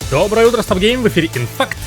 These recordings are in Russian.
Доброе утро, StopGame, в эфире Инфакт.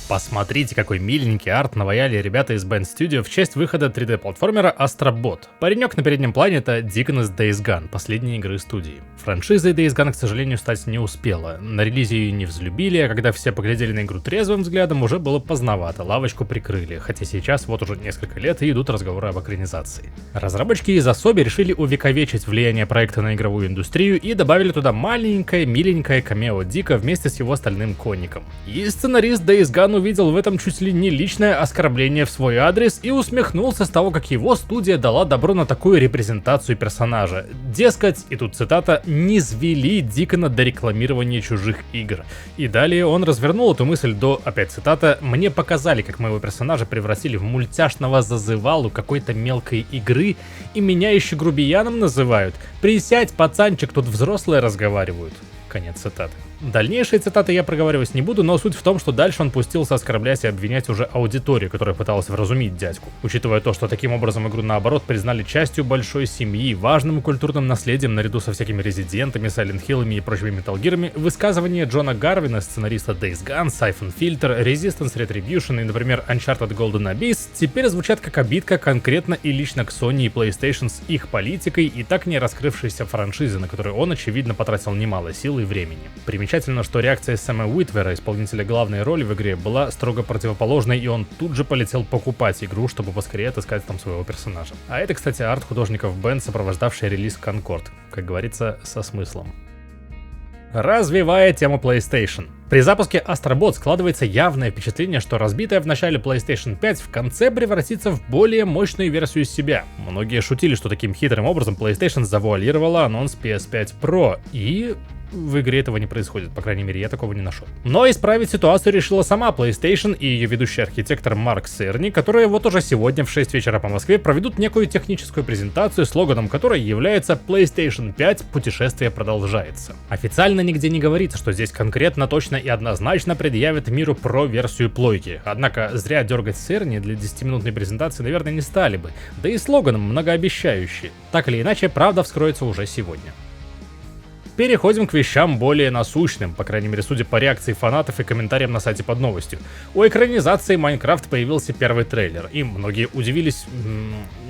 Посмотрите, какой миленький арт наваяли ребята из Band Studio в честь выхода 3D-платформера Astrobot. Паренек на переднем плане — это Дикон из Days Gone, последней игры студии. Франшизой Days Gone, к сожалению, стать не успела. На релизе ее не взлюбили, а когда все поглядели на игру трезвым взглядом, уже было поздновато, лавочку прикрыли, хотя сейчас вот уже несколько лет и идут разговоры об экранизации. Разработчики из Asobi решили увековечить влияние проекта на игровую индустрию и добавили туда маленькое, миленькое камео Дика вместе с его остальным конником. И сценарист Days Gone увидел в этом чуть ли не личное оскорбление в свой адрес и усмехнулся с того, как его студия дала добро на такую репрезентацию персонажа. Дескать, и тут цитата, «низвели Дикона до рекламирования чужих игр». И далее он развернул эту мысль до, опять цитата, «мне показали, как моего персонажа превратили в мультяшного зазывалу какой-то мелкой игры, и меня еще грубияном называют. Присядь, пацанчик, тут взрослые разговаривают». Конец цитаты. Дальнейшие цитаты я проговаривать не буду, но суть в том, что дальше он пустился оскорблять и обвинять уже аудиторию, которая пыталась вразумить дядьку. Учитывая то, что таким образом игру наоборот признали частью большой семьи, важным культурным наследием наряду со всякими Резидентами, Silent Hill'ами и прочими Metal Gear'ами, высказывания Джона Гарвина, сценариста Days Gone, Siphon Filter, Resistance Retribution и, например, Uncharted Golden Abyss, теперь звучат как обидка конкретно и лично к Sony и PlayStation с их политикой и так не раскрывшейся франшизы, на которую он, очевидно, потратил немало сил и времени. Примечательно, что реакция Сэма Уитвера, исполнителя главной роли в игре, была строго противоположной, и он тут же полетел покупать игру, чтобы поскорее отыскать там своего персонажа. А это, кстати, арт художников Band, сопровождавший релиз Concord, как говорится, со смыслом. Развивая тему PlayStation. При запуске Astrobot складывается явное впечатление, что разбитая в начале PlayStation 5 в конце превратится в более мощную версию себя. Многие шутили, что таким хитрым образом PlayStation завуалировала анонс PS5 Pro, и в игре этого не происходит, по крайней мере, я такого не нашел. Но исправить ситуацию решила сама PlayStation и ее ведущий архитектор Марк Серни, которые вот уже сегодня в 6 вечера по Москве проведут некую техническую презентацию, слоганом которой является PlayStation 5 «Путешествие продолжается». Официально нигде не говорится, что здесь конкретно, точно и однозначно предъявят миру Pro-версию плойки. Однако зря дергать Серни для 10-минутной презентации, наверное, не стали бы. Да и слоган многообещающий. Так или иначе, правда вскроется уже сегодня. Переходим к вещам более насущным, по крайней мере, судя по реакции фанатов и комментариям на сайте под новостью. У экранизации Minecraft появился первый трейлер, и многие удивились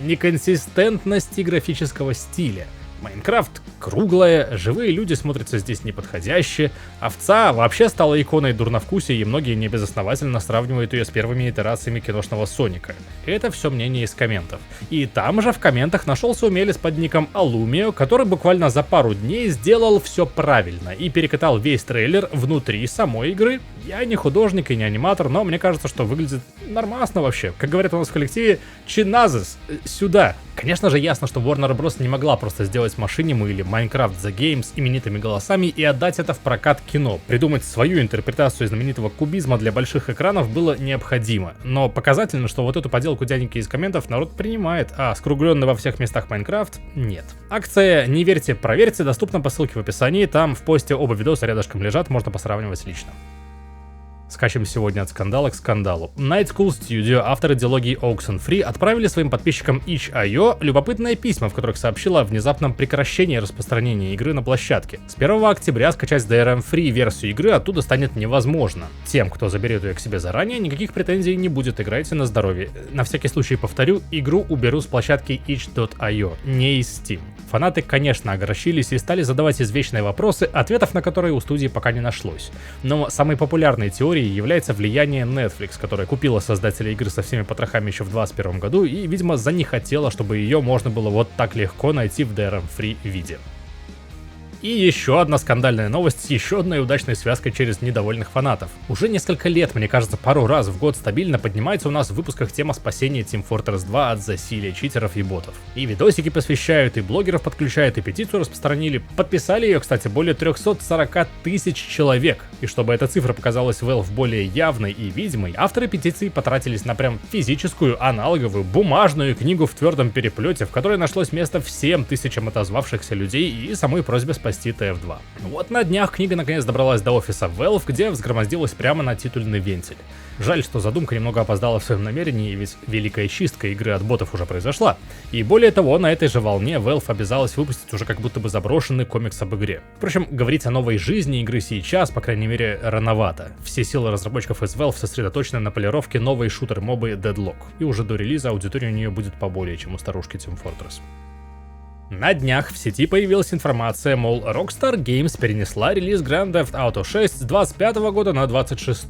неконсистентности графического стиля. Майнкрафт круглая, живые люди смотрятся здесь неподходяще, овца вообще стала иконой дурновкусия, и многие небезосновательно сравнивают ее с первыми итерациями киношного Соника. Это все мнение из комментов. И там же в комментах нашелся умелец под ником Alumio, который буквально за пару дней сделал все правильно и перекатал весь трейлер внутри самой игры. Я не художник и не аниматор, но мне кажется, что выглядит нормально вообще. Как говорят у нас в коллективе, чиназес, сюда. Конечно же, ясно, что Warner Bros. Не могла просто сделать Machinima или Minecraft The Game с именитыми голосами и отдать это в прокат кино. Придумать свою интерпретацию знаменитого кубизма для больших экранов было необходимо. Но показательно, что вот эту поделку дяденьки из комментов народ принимает, а скругленный во всех местах Minecraft нет. Акция «Не верьте, проверьте» доступна по ссылке в описании, там в посте оба видоса рядышком лежат, можно посравнивать лично. Скачем сегодня от скандала к скандалу. Night School Studio, авторы дилогии Oxenfree, отправили своим подписчикам itch.io любопытное письмо, в которых сообщило о внезапном прекращении распространения игры на площадке. С 1 октября скачать DRM-free версию игры оттуда станет невозможно. Тем, кто заберет ее к себе заранее, никаких претензий не будет, играйте на здоровье. На всякий случай повторю, игру уберу с площадки itch.io, не из Steam. Фанаты, конечно, огорчились и стали задавать извечные вопросы, ответов на которые у студии пока не нашлось. Но самой популярной теорией является влияние Netflix, которая купила создателя игры со всеми потрохами еще в 2021 году и, видимо, захотела, чтобы ее можно было вот так легко найти в DRM-free виде. И еще одна скандальная новость с еще одной удачной связкой через недовольных фанатов. Уже несколько лет, мне кажется, пару раз в год стабильно поднимается у нас в выпусках тема спасения Team Fortress 2 от засилия читеров и ботов. И видосики посвящают, и блогеров подключают, и петицию распространили. Подписали ее, кстати, более 340 тысяч человек. И чтобы эта цифра показалась Valve более явной и видимой, авторы петиции потратились на прям физическую, аналоговую, бумажную книгу в твердом переплете, в которой нашлось место всем тысячам отозвавшихся людей и самой просьбе спасения спасти TF2. Вот на днях книга наконец добралась до офиса Valve, где взгромоздилась прямо на титульный вентиль. Жаль, что задумка немного опоздала в своем намерении, ведь великая чистка игры от ботов уже произошла. И более того, на этой же волне Valve обязалась выпустить уже как будто бы заброшенный комикс об игре. Впрочем, говорить о новой жизни игры сейчас, по крайней мере, рановато. Все силы разработчиков из Valve сосредоточены на полировке новой шутер-мобы Deadlock, и уже до релиза аудитория у нее будет поболее, чем у старушки Team Fortress. На днях в сети появилась информация, мол, Rockstar Games перенесла релиз Grand Theft Auto 6 с 25 года на 26.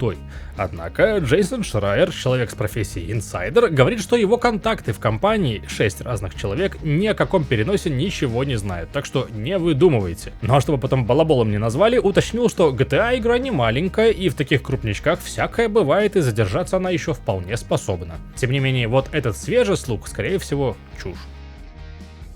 Однако Джейсон Шрайер, человек с профессией инсайдер, говорит, что его контакты в компании, 6 разных человек, ни о каком переносе ничего не знают, так что не выдумывайте. Ну а чтобы потом балаболом не назвали, уточнил, что GTA игра не маленькая, и в таких крупничках всякое бывает, и задержаться она еще вполне способна. Тем не менее, вот этот свежий слух, скорее всего, чушь.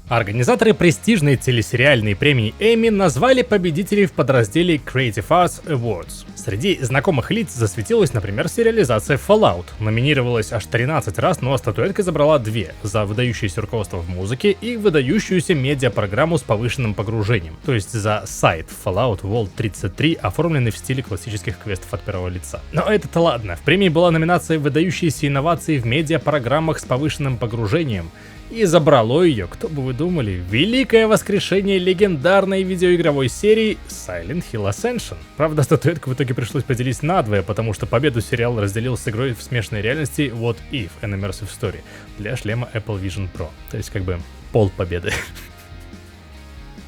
Организаторы престижной телесериальной премии Эмми назвали победителей в подразделе Creative Arts Awards. Среди знакомых лиц засветилась, например, сериализация Fallout. Номинировалась аж 13 раз, но статуэткой забрала 2 за выдающееся руководство в музыке и выдающуюся медиапрограмму с повышенным погружением, то есть за сайт Fallout World 33, оформленный в стиле классических квестов от первого лица. Но это-то ладно, в премии была номинация «Выдающиеся инновации в медиапрограммах с повышенным погружением». И забрало ее, кто бы вы думали, великое воскрешение легендарной видеоигровой серии Silent Hill Ascension. Правда, статуэтку в итоге пришлось поделить надвое, потому что победу сериал разделил с игрой в смешанной реальности What If: An Immersive Story для шлема Apple Vision Pro. То есть как бы пол победы.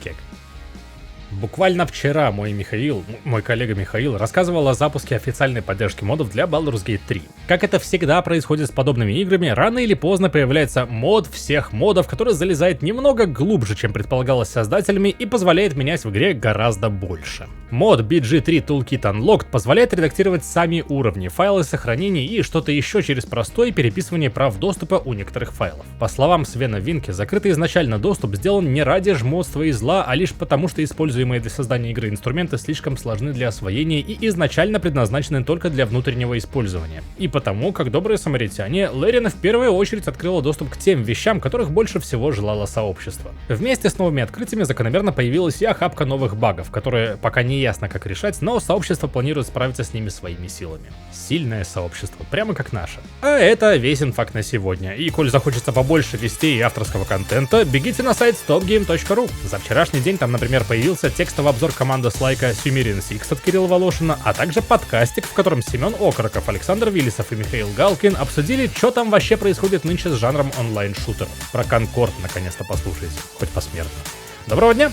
Кек. Буквально вчера мой коллега Михаил рассказывал о запуске официальной поддержки модов для Baldur's Gate 3. Как это всегда происходит с подобными играми, рано или поздно появляется мод всех модов, который залезает немного глубже, чем предполагалось создателями, и позволяет менять в игре гораздо больше. Мод BG3 Toolkit Unlocked позволяет редактировать сами уровни, файлы сохранений и что-то еще через простое переписывание прав доступа у некоторых файлов. По словам Свена Винке, закрытый изначально доступ сделан не ради жмотства и зла, а лишь потому, что используемые для создания игры инструменты слишком сложны для освоения и изначально предназначены только для внутреннего использования. И потому, как добрые самаритяне, Лерина в первую очередь открыла доступ к тем вещам, которых больше всего желало сообщество. Вместе с новыми открытиями закономерно появилась и охапка новых багов, которые пока не ясно как решать, но сообщество планирует справиться с ними своими силами. Сильное сообщество, прямо как наше. А это весь инфакт на сегодня. И коль захочется побольше вестей и авторского контента, бегите на сайт stopgame.ru. За вчерашний день там, например, появился текстовый обзор команды Слайка Sumerian Six от Кирилла Волошина, а также подкастик, в котором Семен Окороков, Александр Виллисов и Михаил Галкин обсудили, что там вообще происходит нынче с жанром онлайн-шутеров. Про Конкорд наконец-то послушайте, хоть посмертно. Доброго дня!